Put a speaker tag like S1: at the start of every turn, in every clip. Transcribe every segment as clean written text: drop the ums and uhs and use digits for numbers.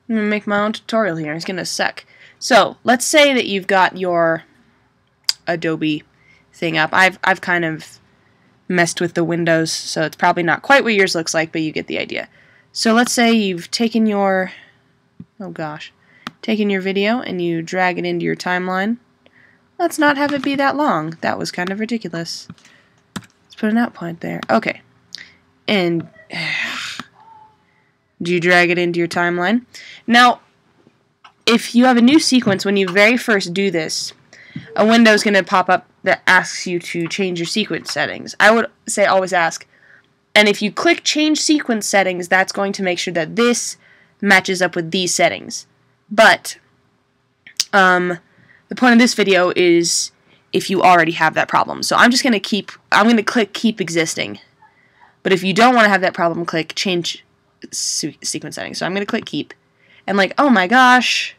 S1: I'm going to make my own tutorial here. It's going to suck. So, let's say that you've got your Adobe thing up. I've kind of messed with the windows, so it's probably not quite what yours looks like, but you get the idea. So let's say you've taken your, taken your video and you drag it into your timeline. Let's not have it be that long. That was kind of ridiculous. Let's put an out point there. Okay. And do you drag it into your timeline? Now, if you have a new sequence, when you very first do this, a window is going to pop up that asks you to change your sequence settings. I would say always ask. And if you click change sequence settings, that's going to make sure that this matches up with these settings. But the point of this video is if you already have that problem. So I'm just going to click keep existing. But if you don't want to have that problem, click change sequence settings. So I'm going to click keep. And like, oh my gosh,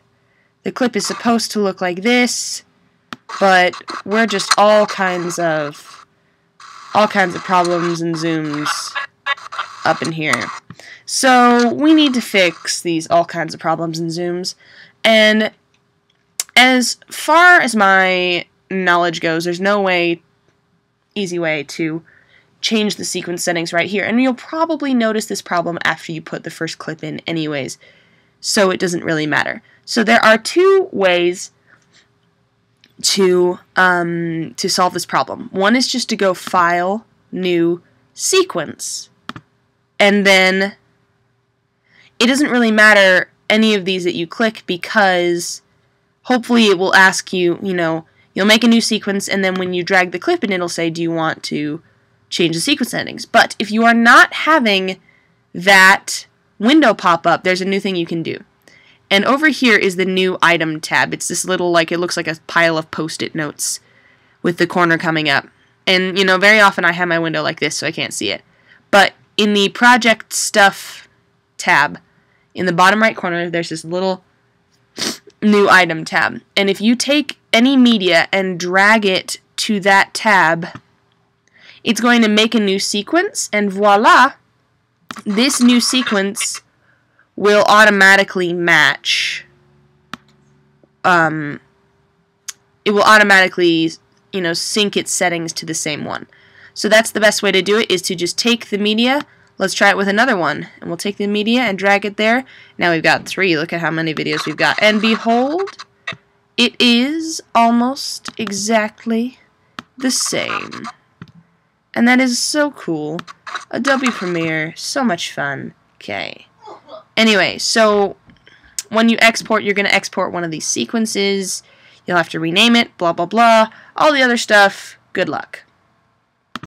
S1: the clip is supposed to look like this, but we're just all kinds of problems and zooms up in here. So we need to fix these all kinds of problems and zooms. And as far as my knowledge goes, there's no easy way to change the sequence settings right here. And you'll probably notice this problem after you put the first clip in anyways, so it doesn't really matter. So there are two ways to solve this problem. One is just to go File, New, Sequence, and then it doesn't really matter any of these that you click, because hopefully it will ask you, you'll make a new sequence, and then when you drag the clip in, it'll say, do you want to change the sequence settings? But if you are not having that window pop up, there's a new thing you can do. And over here is the new item tab. It's this little, it looks like a pile of post-it notes with the corner coming up. And, very often I have my window like this so I can't see it. But in the project stuff tab, in the bottom right corner, there's this little new item tab. And if you take any media and drag it to that tab, it's going to make a new sequence, and voila, this new sequence will automatically match. It will automatically, sync its settings to the same one. So that's the best way to do it, is to just take the media. Let's try it with another one. And we'll take the media and drag it there. Now we've got 3. Look at how many videos we've got. And behold, it is almost exactly the same. And that is so cool. Adobe Premiere, so much fun. Okay. Anyway, so when you export, you're going to export one of these sequences. You'll have to rename it, blah, blah, blah. All the other stuff, good luck.